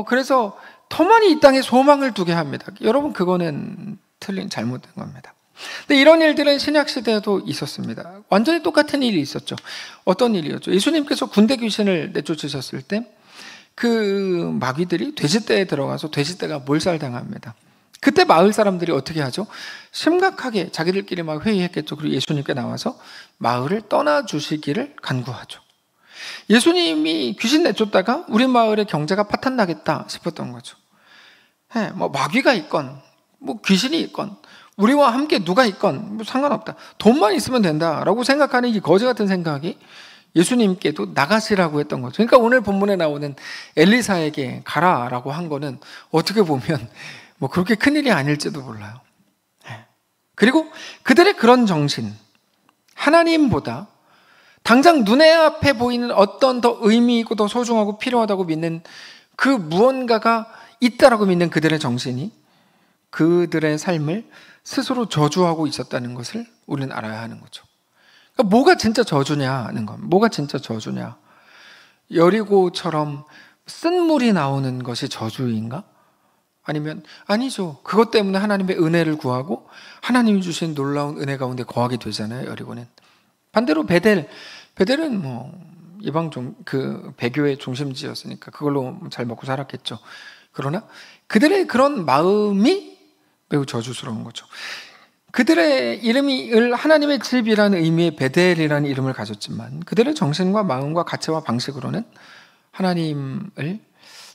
그래서 더 많이 이 땅에 소망을 두게 합니다. 여러분, 그거는 잘못된 겁니다. 근데 이런 일들은 신약 시대에도 있었습니다. 완전히 똑같은 일이 있었죠. 어떤 일이었죠? 예수님께서 군대 귀신을 내쫓으셨을 때 그 마귀들이 돼지떼에 들어가서 돼지떼가 몰살당합니다. 그때 마을 사람들이 어떻게 하죠? 심각하게 자기들끼리 막 회의했겠죠. 그리고 예수님께 나와서 마을을 떠나주시기를 간구하죠. 예수님이 귀신 내쫓다가 우리 마을의 경제가 파탄나겠다 싶었던 거죠. 뭐 마귀가 있건 뭐 귀신이 있건 우리와 함께 누가 있건 뭐 상관없다. 돈만 있으면 된다라고 생각하는 이 거지 같은 생각이 예수님께도 나가시라고 했던 거죠. 그러니까 오늘 본문에 나오는 엘리사에게 가라라고 한 거는 어떻게 보면 뭐 그렇게 큰일이 아닐지도 몰라요. 그리고 그들의 그런 정신, 하나님보다 당장 눈에 앞에 보이는 어떤 더 의미 있고 더 소중하고 필요하다고 믿는 그 무언가가 있다라고 믿는 그들의 정신이 그들의 삶을 스스로 저주하고 있었다는 것을 우리는 알아야 하는 거죠. 그러니까 뭐가 진짜 저주냐는 건, 뭐가 진짜 저주냐? 여리고처럼 쓴물이 나오는 것이 저주인가? 아니면 아니죠. 그것 때문에 하나님의 은혜를 구하고 하나님이 주신 놀라운 은혜 가운데 거하게 되잖아요. 여리고는. 반대로 베델은 뭐 이방 그 배교의 중심지였으니까 그걸로 잘 먹고 살았겠죠. 그러나 그들의 그런 마음이 매우 저주스러운 거죠. 그들의 이름이 하나님의 집이라는 의미의 베델이라는 이름을 가졌지만 그들의 정신과 마음과 가치와 방식으로는 하나님을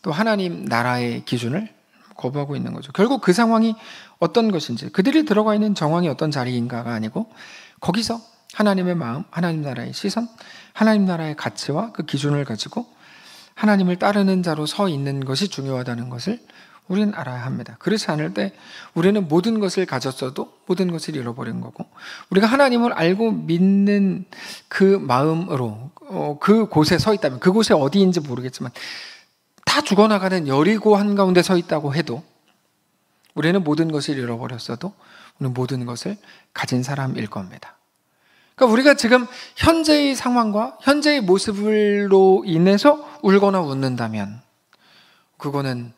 또 하나님 나라의 기준을 거부하고 있는 거죠. 결국 그 상황이 어떤 것인지, 그들이 들어가 있는 정황이 어떤 자리인가가 아니고 거기서 하나님의 마음, 하나님 나라의 시선, 하나님 나라의 가치와 그 기준을 가지고 하나님을 따르는 자로 서 있는 것이 중요하다는 것을 우리는 알아야 합니다. 그렇지 않을 때 우리는 모든 것을 가졌어도 모든 것을 잃어버린 거고, 우리가 하나님을 알고 믿는 그 마음으로 그 곳에 서 있다면, 그곳이 어디인지 모르겠지만 다 죽어나가는 여리고 한가운데 서 있다고 해도 우리는 모든 것을 잃어버렸어도 우리는 모든 것을 가진 사람일 겁니다. 그러니까 우리가 지금 현재의 상황과 현재의 모습으로 인해서 울거나 웃는다면 그거는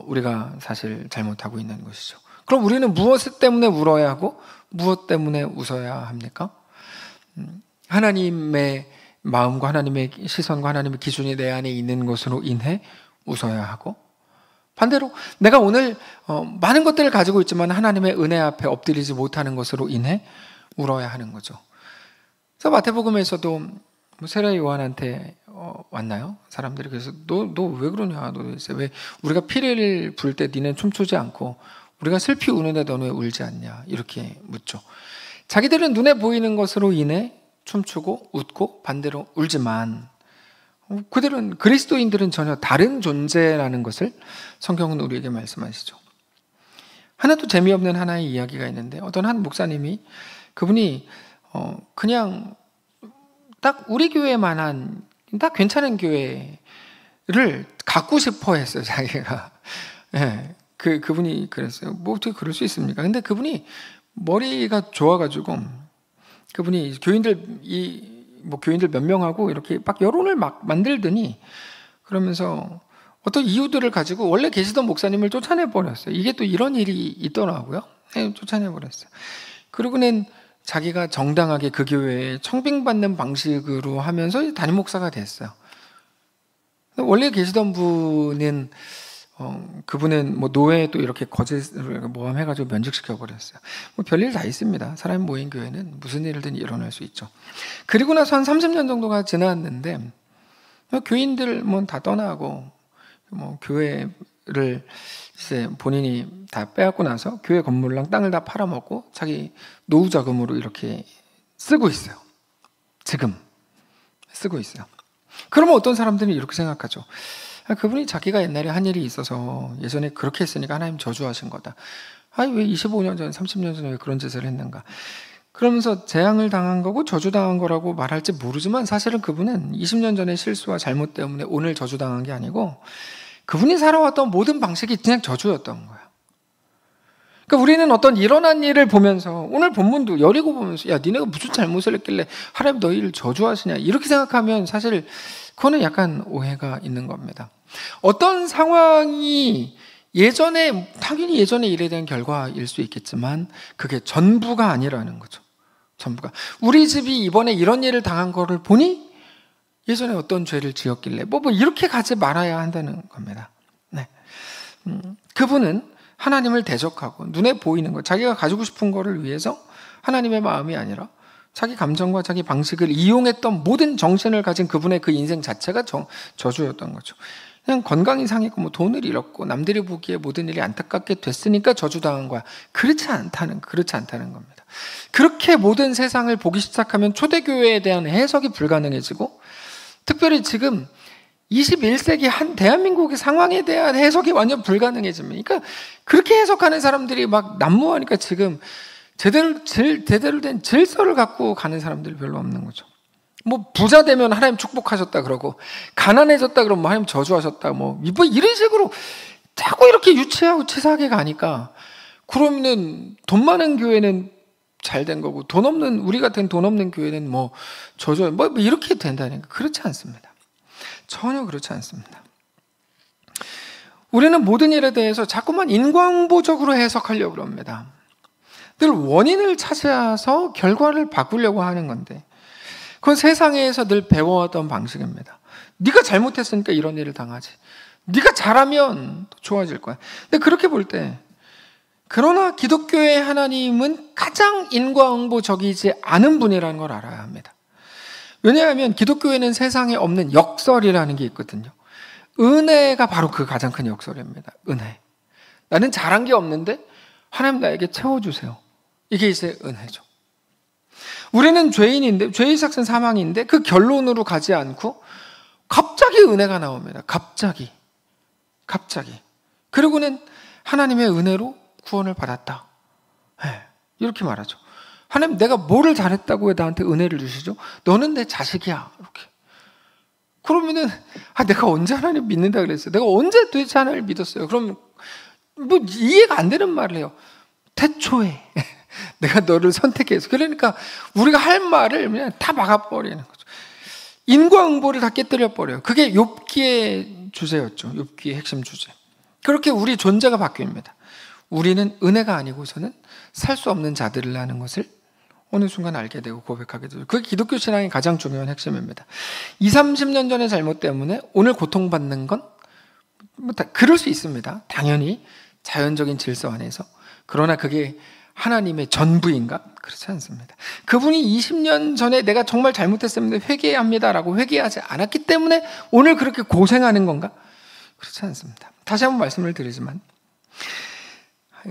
우리가 사실 잘못하고 있는 것이죠. 그럼 우리는 무엇 때문에 울어야 하고 무엇 때문에 웃어야 합니까? 하나님의 마음과 하나님의 시선과 하나님의 기준이 내 안에 있는 것으로 인해 웃어야 하고, 반대로 내가 오늘 많은 것들을 가지고 있지만 하나님의 은혜 앞에 엎드리지 못하는 것으로 인해 울어야 하는 거죠. 그래서 마태복음에서도 세례 요한한테 왔나요? 사람들이. 그래서 너 왜 그러냐? 너 도대체 왜 우리가 피를 부을 때 니는 춤추지 않고 우리가 슬피 우는데 너는 왜 울지 않냐? 이렇게 묻죠. 자기들은 눈에 보이는 것으로 인해 춤추고 웃고 반대로 울지만 그들은, 그리스도인들은 전혀 다른 존재라는 것을 성경은 우리에게 말씀하시죠. 하나 또 재미없는 하나의 이야기가 있는데, 어떤 한 목사님이, 그분이 그냥 딱 우리 교회만한 딱 괜찮은 교회를 갖고 싶어 했어요, 자기가. 예, 그분이 그랬어요. 뭐 어떻게 그럴 수 있습니까? 근데 그분이 머리가 좋아가지고, 그분이 교인들 몇 명하고 이렇게 막 여론을 막 만들더니, 그러면서 어떤 이유들을 가지고 원래 계시던 목사님을 쫓아내버렸어요. 이게 또 이런 일이 있더라고요. 네, 쫓아내버렸어요. 그러고는 자기가 정당하게 그 교회에 청빙받는 방식으로 하면서 담임 목사가 됐어요. 원래 계시던 분은 그분은 뭐 노예도 이렇게 거짓을 모함해가지고 면직시켜 버렸어요. 뭐 별일 다 있습니다. 사람이 모인 교회는 무슨 일이든 일어날 수 있죠. 그리고 나서 한 30년 정도가 지났는데 교인들 뭐 다 떠나고 뭐 교회를 이제 본인이 다 빼앗고 나서 교회 건물랑 땅을 다 팔아먹고 자기 노후 자금으로 이렇게 쓰고 있어요. 지금 쓰고 있어요. 그러면 어떤 사람들은 이렇게 생각하죠. 그분이 자기가 옛날에 한 일이 있어서 예전에 그렇게 했으니까 하나님 저주하신 거다. 아니 왜 25년 전, 30년 전에 왜 그런 짓을 했는가. 그러면서 재앙을 당한 거고 저주당한 거라고 말할지 모르지만 사실은 그분은 20년 전의 실수와 잘못 때문에 오늘 저주당한 게 아니고 그분이 살아왔던 모든 방식이 그냥 저주였던 거예요. 그러니까 우리는 어떤 일어난 일을 보면서 오늘 본문도 여리고 보면서 야 니네가 무슨 잘못을 했길래 하나님 너희를 저주하시냐 이렇게 생각하면 사실 그거는 약간 오해가 있는 겁니다. 어떤 상황이 당연히 예전에 일에 대한 결과일 수 있겠지만 그게 전부가 아니라는 거죠. 전부가. 우리 집이 이번에 이런 일을 당한 거를 보니 예전에 어떤 죄를 지었길래 뭐 이렇게 가지 말아야 한다는 겁니다. 네. 그분은 하나님을 대적하고 눈에 보이는 것, 자기가 가지고 싶은 거를 위해서 하나님의 마음이 아니라 자기 감정과 자기 방식을 이용했던 모든 정신을 가진 그분의 그 인생 자체가 저주였던 거죠. 그냥 건강이 상했고 뭐 돈을 잃었고 남들이 보기에 모든 일이 안타깝게 됐으니까 저주당한 거야. 그렇지 않다는 겁니다. 그렇게 모든 세상을 보기 시작하면 초대교회에 대한 해석이 불가능해지고 특별히 지금 21세기 한 대한민국의 상황에 대한 해석이 완전 불가능해집니다. 그러니까 그렇게 해석하는 사람들이 막 난무하니까 지금 제대로 된 질서를 갖고 가는 사람들이 별로 없는 거죠. 뭐 부자 되면 하나님 축복하셨다 그러고 가난해졌다 그러면 하나님 저주하셨다 뭐 이런 식으로 자꾸 이렇게 유치하고 치사하게 가니까 그러면은 돈 많은 교회는 잘 된 거고 돈 없는 우리 같은 돈 없는 교회는 뭐 저주 뭐 이렇게 된다니까. 그렇지 않습니다. 전혀 그렇지 않습니다. 우리는 모든 일에 대해서 자꾸만 인과응보적으로 해석하려고 합니다. 늘 원인을 찾아서 결과를 바꾸려고 하는 건데 그건 세상에서 늘 배워왔던 방식입니다. 네가 잘못했으니까 이런 일을 당하지. 네가 잘하면 좋아질 거야. 근데 그렇게 볼 때 그러나 기독교의 하나님은 가장 인과응보적이지 않은 분이라는 걸 알아야 합니다. 왜냐하면 기독교에는 세상에 없는 역설이라는 게 있거든요. 은혜가 바로 그 가장 큰 역설입니다. 은혜. 나는 잘한 게 없는데 하나님 나에게 채워주세요. 이게 이제 은혜죠. 우리는 죄인인데 죄의 삭은 사망인데 그 결론으로 가지 않고 갑자기 은혜가 나옵니다. 갑자기. 그리고는 하나님의 은혜로 구원을 받았다. 네, 이렇게 말하죠. 하나님 내가 뭐를 잘했다고 왜 나한테 은혜를 주시죠? 너는 내 자식이야. 이렇게. 그러면은 내가 언제 하나님 믿는다 그랬어요? 내가 언제 도대체 하나님을 믿었어요? 그럼 뭐 이해가 안 되는 말을 해요. 태초에 내가 너를 선택해서. 그러니까 우리가 할 말을 그냥 다 막아버리는 거죠. 인과응보를 다 깨뜨려 버려요. 그게 욥기의 주제였죠. 욥기의 핵심 주제. 그렇게 우리 존재가 바뀝니다. 우리는 은혜가 아니고서는 살 수 없는 자들이라는 것을 어느 순간 알게 되고 고백하게 되죠. 그게 기독교 신앙의 가장 중요한 핵심입니다. 20, 30년 전의 잘못 때문에 오늘 고통받는 건 그럴 수 있습니다. 당연히 자연적인 질서 안에서. 그러나 그게 하나님의 전부인가? 그렇지 않습니다. 그분이 20년 전에 내가 정말 잘못했습니다. 회개합니다라고 회개하지 않았기 때문에 오늘 그렇게 고생하는 건가? 그렇지 않습니다. 다시 한번 말씀을 드리지만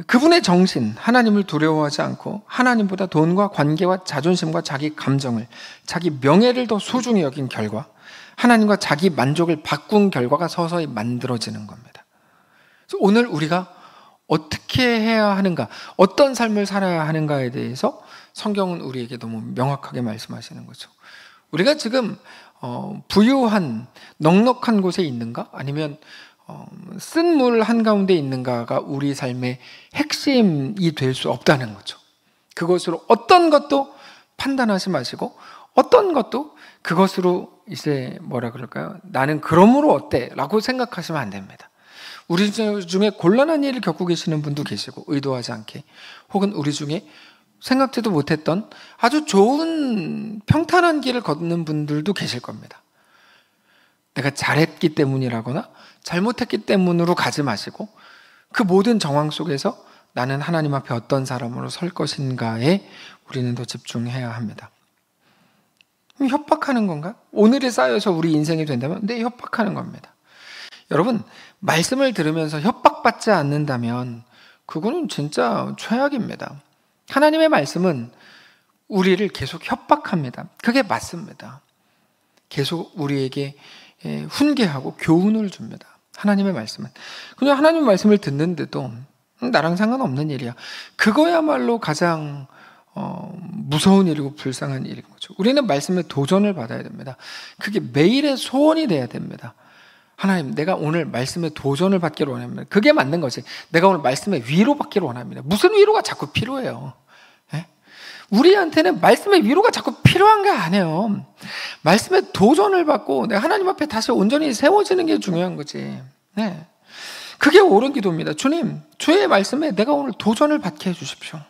그분의 정신, 하나님을 두려워하지 않고 하나님보다 돈과 관계와 자존심과 자기 감정을, 자기 명예를 더 소중히 여긴 결과, 하나님과 자기 만족을 바꾼 결과가 서서히 만들어지는 겁니다. 그래서 오늘 우리가 어떻게 해야 하는가, 어떤 삶을 살아야 하는가에 대해서 성경은 우리에게 너무 명확하게 말씀하시는 거죠. 우리가 지금 부유한 넉넉한 곳에 있는가? 아니면 쓴 물 한가운데 있는가가 우리 삶의 핵심이 될 수 없다는 거죠. 그것으로 어떤 것도 판단하지 마시고 어떤 것도 그것으로 이제 뭐라 그럴까요? 나는 그러므로 어때? 라고 생각하시면 안 됩니다. 우리 중에 곤란한 일을 겪고 계시는 분도 계시고 의도하지 않게, 혹은 우리 중에 생각지도 못했던 아주 좋은 평탄한 길을 걷는 분들도 계실 겁니다. 내가 잘했기 때문이라거나 잘못했기 때문으로 가지 마시고 그 모든 정황 속에서 나는 하나님 앞에 어떤 사람으로 설 것인가에 우리는 더 집중해야 합니다. 협박하는 건가? 오늘에 쌓여서 우리 인생이 된다면 네, 협박하는 겁니다. 여러분, 말씀을 들으면서 협박받지 않는다면 그거는 진짜 최악입니다. 하나님의 말씀은 우리를 계속 협박합니다. 그게 맞습니다. 계속 우리에게 훈계하고 교훈을 줍니다. 하나님의 말씀은. 그냥 하나님의 말씀을 듣는데도 나랑 상관없는 일이야. 그거야말로 가장 무서운 일이고 불쌍한 일인 거죠. 우리는 말씀에 도전을 받아야 됩니다. 그게 매일의 소원이 돼야 됩니다. 하나님, 내가 오늘 말씀에 도전을 받기를 원합니다. 그게 맞는 거지. 내가 오늘 말씀에 위로받기를 원합니다. 무슨 위로가 자꾸 필요해요? 우리한테는 말씀의 위로가 자꾸 필요한 게 아니에요. 말씀에 도전을 받고 내가 하나님 앞에 다시 온전히 세워지는 게 중요한 거지. 네. 그게 옳은 기도입니다. 주님, 주의 말씀에 내가 오늘 도전을 받게 해주십시오.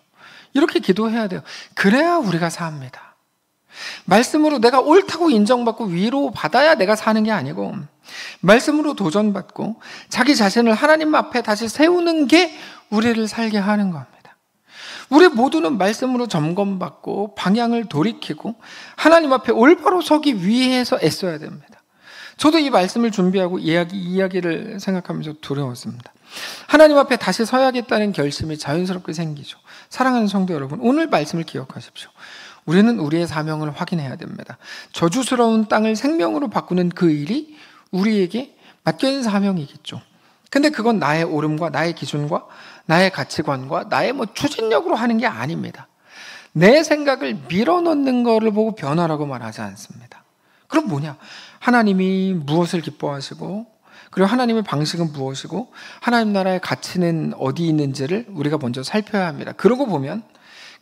이렇게 기도해야 돼요. 그래야 우리가 삽니다. 말씀으로 내가 옳다고 인정받고 위로받아야 내가 사는 게 아니고, 말씀으로 도전받고 자기 자신을 하나님 앞에 다시 세우는 게 우리를 살게 하는 겁니다. 우리 모두는 말씀으로 점검받고 방향을 돌이키고 하나님 앞에 올바로 서기 위해서 애써야 됩니다. 저도 이 말씀을 준비하고 이야기를 생각하면서 두려웠습니다. 하나님 앞에 다시 서야겠다는 결심이 자연스럽게 생기죠. 사랑하는 성도 여러분, 오늘 말씀을 기억하십시오. 우리는 우리의 사명을 확인해야 됩니다. 저주스러운 땅을 생명으로 바꾸는 그 일이 우리에게 맡겨진 사명이겠죠. 근데 그건 나의 옳음과 나의 기준과 나의 가치관과 나의 추진력으로 하는 게 아닙니다. 내 생각을 밀어넣는 거를 보고 변화라고 말하지 않습니다. 그럼 뭐냐? 하나님이 무엇을 기뻐하시고, 그리고 하나님의 방식은 무엇이고, 하나님 나라의 가치는 어디 있는지를 우리가 먼저 살펴야 합니다. 그러고 보면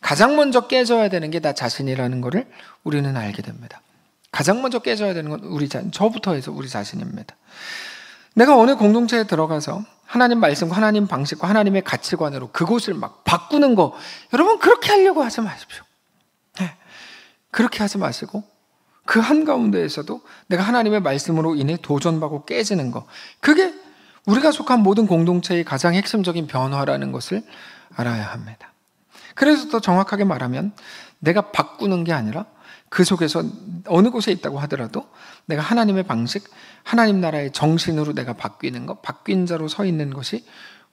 가장 먼저 깨져야 되는 게 나 자신이라는 것을 우리는 알게 됩니다. 가장 먼저 깨져야 되는 건 저부터 해서 우리 자신입니다. 내가 어느 공동체에 들어가서 하나님 말씀과 하나님 방식과 하나님의 가치관으로 그곳을 막 바꾸는 거, 여러분 그렇게 하려고 하지 마십시오. 네, 그렇게 하지 마시고 그 한가운데에서도 내가 하나님의 말씀으로 인해 도전받고 깨지는 거, 그게 우리가 속한 모든 공동체의 가장 핵심적인 변화라는 것을 알아야 합니다. 그래서 더 정확하게 말하면 내가 바꾸는 게 아니라 그 속에서 어느 곳에 있다고 하더라도 내가 하나님의 방식, 하나님 나라의 정신으로 내가 바뀌는 것, 바뀐 자로 서 있는 것이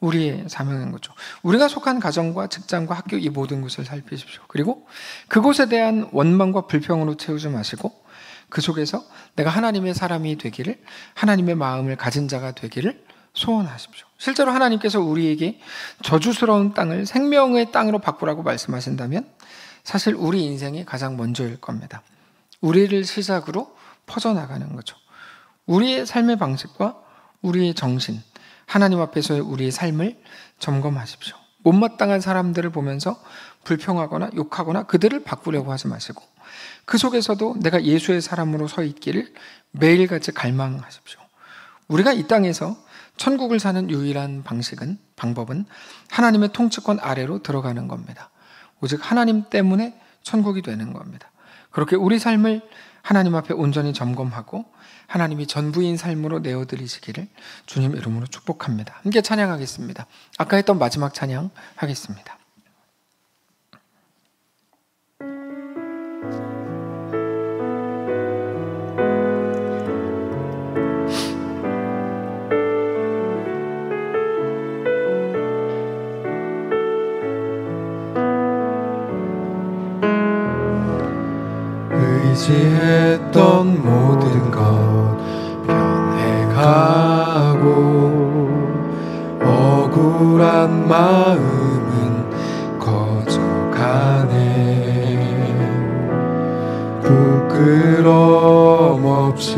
우리의 사명인 거죠. 우리가 속한 가정과 직장과 학교 이 모든 곳을 살피십시오. 그리고 그곳에 대한 원망과 불평으로 채우지 마시고 그 속에서 내가 하나님의 사람이 되기를, 하나님의 마음을 가진 자가 되기를 소원하십시오. 실제로 하나님께서 우리에게 저주스러운 땅을 생명의 땅으로 바꾸라고 말씀하신다면 사실 우리 인생이 가장 먼저일 겁니다. 우리를 시작으로 퍼져나가는 거죠. 우리의 삶의 방식과 우리의 정신, 하나님 앞에서의 우리의 삶을 점검하십시오. 못마땅한 사람들을 보면서 불평하거나 욕하거나 그들을 바꾸려고 하지 마시고 그 속에서도 내가 예수의 사람으로 서 있기를 매일같이 갈망하십시오. 우리가 이 땅에서 천국을 사는 유일한 방법은 하나님의 통치권 아래로 들어가는 겁니다. 오직 하나님 때문에 천국이 되는 겁니다. 그렇게 우리 삶을 하나님 앞에 온전히 점검하고 하나님이 전부인 삶으로 내어드리시기를 주님 이름으로 축복합니다. 함께 찬양하겠습니다. 아까 했던 마지막 찬양 하겠습니다. 의지했던 모든 것 변해가고 억울한 마음은 커져가네. 부끄럼 없이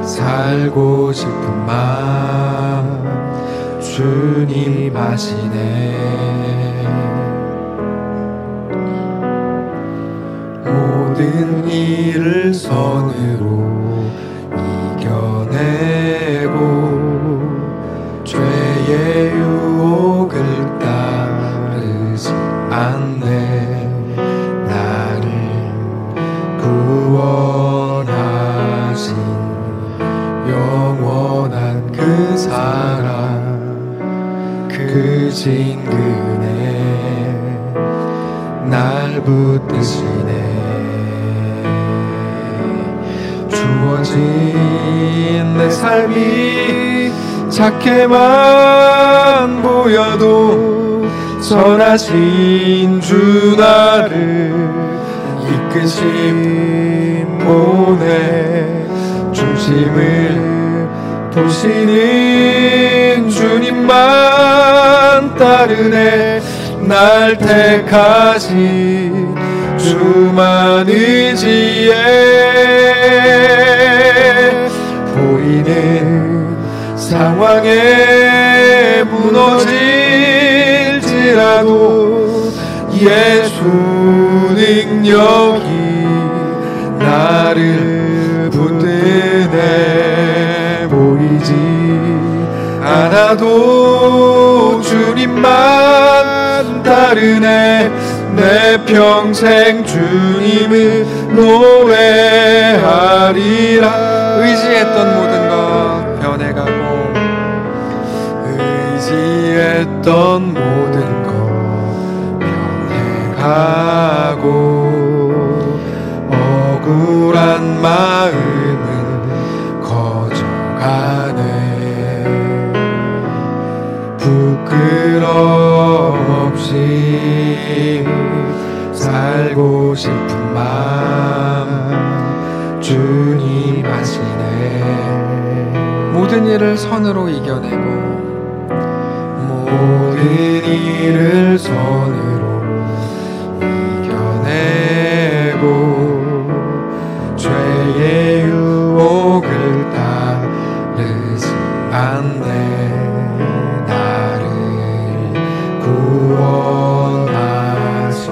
살고 싶은 마음 주님 아시네. 모든 일을 선으로 이겨내고 죄의 유혹을 따르지 않네. 나를 구원하신 영원한 그 사랑, 그 진근에 날 붙드시네. 주어진 내 삶이 작게만 보여도 선하신 주 나를 이끄심 보내 중심을 보시는 주님만 따르네 날 택하신 주만 의지해 보이는 상황에 무너질지라도 예수 능력이 나를 붙드네 보이지 않아도 주님만 따르네 내 평생 주님을 노래하리라 의지했던 모든 것 변해가고 의지했던 모든 것 변해가고 억울한 마음은 거져가네 부끄러움 없이 살고 싶은 마음 주님 아시네 모든 일을 선으로 이겨내고 모든 일을 선으로 이겨내고 죄의 유혹을 따르지 않네 나를 구원하신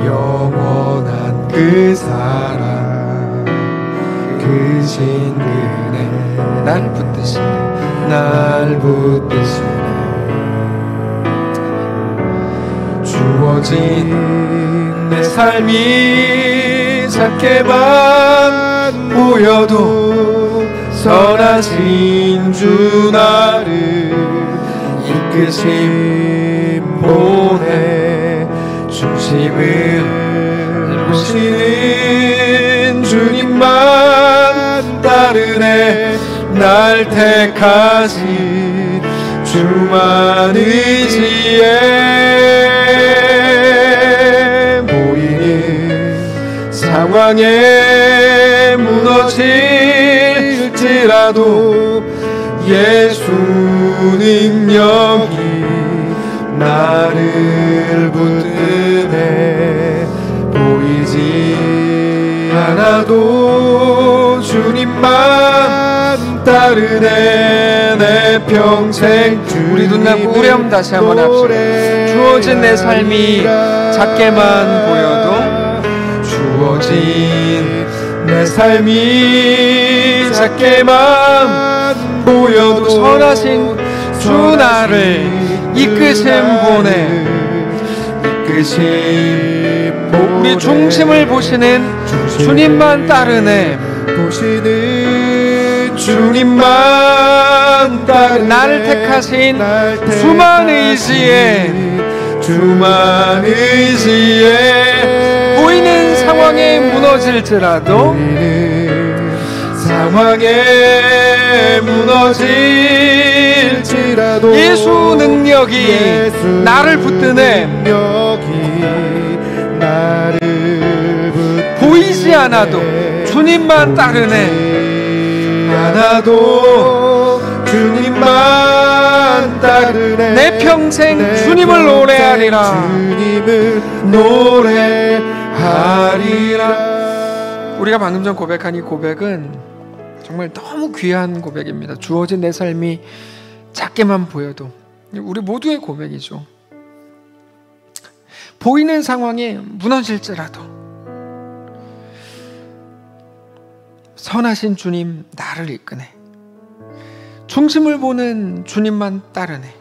영원한 그 사랑 그 신근에 날 붙드시네 날 붙드시네 주어진 내 삶이 작게만 보여도 선하신 주 나를 이끄심 보내 중심을 보시는 주님만 따르네 날 택하신 주만 의지해 보이는 상황에 무너질지라도 예수 능력이 나를 붙드네 보이지 않아도 주님만 따르네 내 평생 우리 눈 감고 후렴 다시 한번 합시다. 주어진 내 삶이 작게만 보여도 주어진 내 삶이 작게만 보여도 선하신 주 나를 이끄심 보내 이끄심 보내 우리 중심을 보시는 주님만 따르네 보시는 주님만 따르네 나를 택하신 주만 의지해 주만 의지해 보이는 상황에 무너질지라도 보이는 상황에 무너질지라도 예수 능력이 나를 붙드네 나를 보이지 않아도 주님만 따르네 않아도 주님만 따르네 내 평생 주님을 노래하리라 주님을 노래하리라 우리가 방금 전 고백한 이 고백은 정말 너무 귀한 고백입니다. 주어진 내 삶이 작게만 보여도 우리 모두의 고백이죠. 보이는 상황에 무너질지라도 선하신 주님 나를 이끄네 중심을 보는 주님만 따르네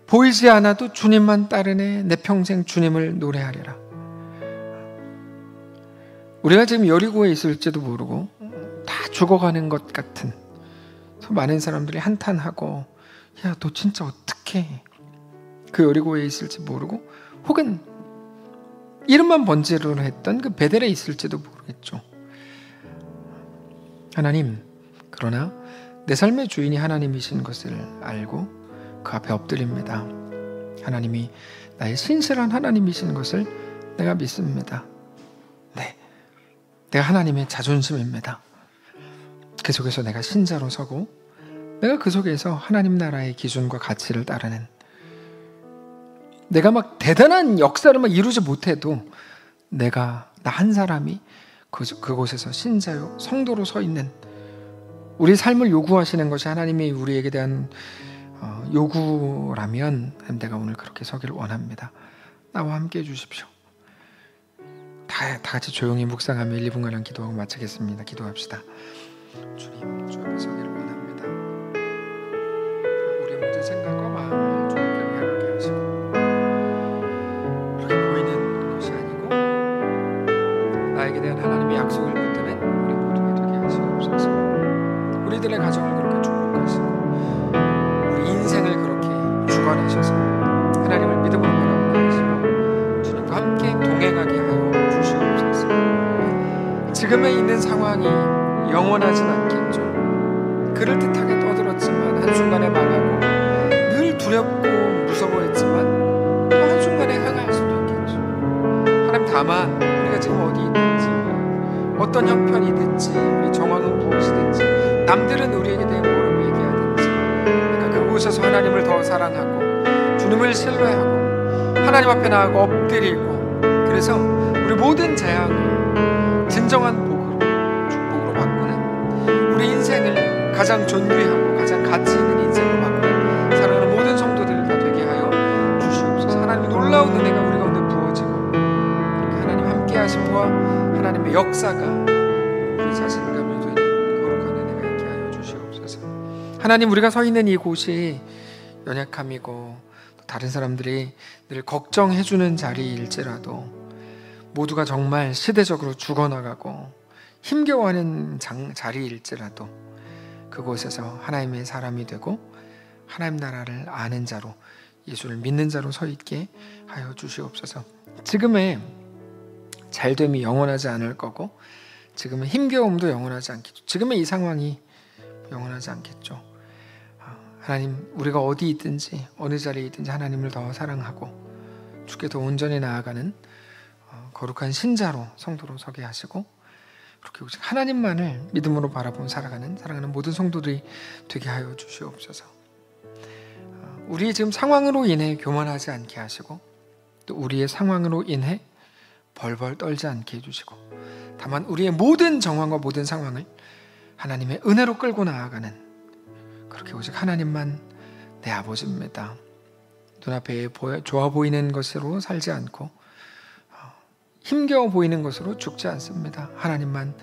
보이지 않아도 주님만 따르네 내 평생 주님을 노래하리라. 우리가 지금 여리고에 있을지도 모르고 다 죽어가는 것 같은 많은 사람들이 한탄하고 야 너 진짜 어떻게 그 여리고에 있을지 모르고 혹은 이름만 번지르르 했던 그 베델에 있을지도 모르겠죠. 하나님, 그러나 내 삶의 주인이 하나님이신 것을 알고 그 앞에 엎드립니다. 하나님이 나의 신실한 하나님이신 것을 내가 믿습니다. 네, 내가 하나님의 자존심입니다. 그 속에서 내가 신자로 서고 내가 그 속에서 하나님 나라의 기준과 가치를 따르는, 내가 막 대단한 역사를 막 이루지 못해도 나 한 사람이 그곳에서 신자요 성도로 서 있는, 우리 삶을 요구하시는 것이 하나님이 우리에게 대한 요구라면 내가 오늘 그렇게 서기를 원합니다. 나와 함께 해주십시오. 다 같이 조용히 묵상하며 1, 2분간 기도하고 마치겠습니다. 기도합시다. 주님, 주 앞에 서기를 원합니다. 우리의 모든 생각과 마음을 주 앞에 향하게 하시고, 그렇게 보이는 것이 아니고 나에게 대한 하나님의 약속을 붙드는 우리 모두가 되게 하시옵소서. 우리들의 가정을 그렇게 축복하시고 우리 인생을 그렇게 주관하셔서 하나님을 믿음으로 바라보게 하시고 주님과 함께 동행하게 하여 주시옵소서. 지금에 있는 상황이 영원하진 않겠죠. 그럴듯하게 떠들었지만 한순간에 망하고, 늘 두렵고 무서워했지만 또 한순간에 흥할 수도 있겠죠. 하나님, 다만 우리가 지금 어디 있든지, 어떤 형편이든지, 우리 정황은 무엇이든지, 남들은 우리에게 대해 뭐라고 얘기하든지, 그러니까 그곳에서 하나님을 더 사랑하고 주님을 신뢰하고 하나님 앞에 나아가 엎드리고, 그래서 우리 모든 재앙을 진정한 복으로, 축복으로 바꾸는, 우리 인생을 가장 존귀하고 가장 가치 있는 인생으로 바꾸는 사랑하는 모든 성도들을 다 되게 하여 주시옵소서. 하나님의 놀라운 은혜가 우리 가운데 부어지고, 그렇게 하나님 함께 하심과 하나님의 역사가 우리 자신감이 되는 거룩한 은혜가 있게 하여 주시옵소서. 하나님, 우리가 서 있는 이곳이 연약함이고 또 다른 사람들이 늘 걱정해주는 자리일지라도, 모두가 정말 시대적으로 죽어나가고 힘겨워하는 자리일지라도 그곳에서 하나님의 사람이 되고 하나님 나라를 아는 자로, 예수를 믿는 자로 서 있게 하여 주시옵소서. 지금의 잘됨이 영원하지 않을 거고, 지금의 힘겨움도 영원하지 않겠죠. 지금의 이 상황이 영원하지 않겠죠. 하나님, 우리가 어디 있든지 어느 자리에 있든지 하나님을 더 사랑하고 주께 더 온전히 나아가는 거룩한 신자로, 성도로 서게 하시고, 그렇게 오직 하나님만을 믿음으로 바라보며 살아가는 사랑하는 모든 성도들이 되게 하여 주시옵소서. 우리의 지금 상황으로 인해 교만하지 않게 하시고, 또 우리의 상황으로 인해 벌벌 떨지 않게 해주시고, 다만 우리의 모든 정황과 모든 상황을 하나님의 은혜로 끌고 나아가는, 그렇게 오직 하나님만 내 아버지입니다. 눈앞에 좋아 보이는 것으로 살지 않고 힘겨워 보이는 것으로 죽지 않습니다. 하나님만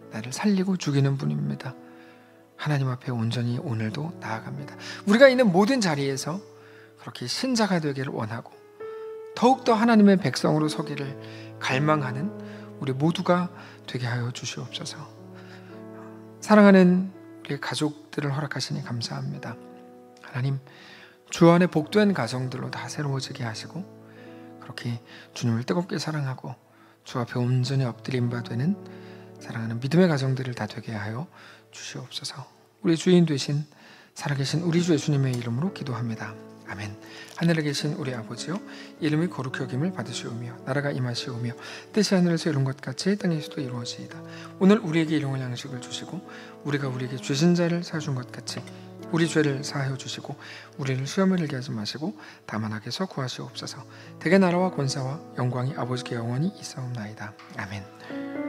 나를 살리고 죽이는 분입니다. 하나님 앞에 온전히 오늘도 나아갑니다. 우리가 있는 모든 자리에서 그렇게 신자가 되기를 원하고 더욱더 하나님의 백성으로 서기를 갈망하는 우리 모두가 되게 하여 주시옵소서. 사랑하는 우리 가족들을 허락하시니 감사합니다. 하나님, 주 안에 복된 가정들로 다 새로워지게 하시고, 그렇게 주님을 뜨겁게 사랑하고 주 앞에 온전히 엎드린 바 되는 사랑하는 믿음의 가정들을 다 되게 하여 주시옵소서. 우리 주인 되신 살아계신 우리 주 예수님의 이름으로 기도합니다. 아멘. 하늘에 계신 우리 아버지요, 이름이 거룩히 여김을 받으시오며 나라가 임하시오며 뜻이 하늘에서 이룬 것 같이 땅에서도 이루어지이다. 오늘 우리에게 일용할 양식을 주시고 우리가 우리에게 죄진 자를 사준 것 같이 우리 죄를 사하여 주시고 우리를 시험에 들게 하지 마시고 다만 악에서 구하시옵소서. 대개 나라와 권사와 영광이 아버지께 영원히 있사옵나이다. 아멘.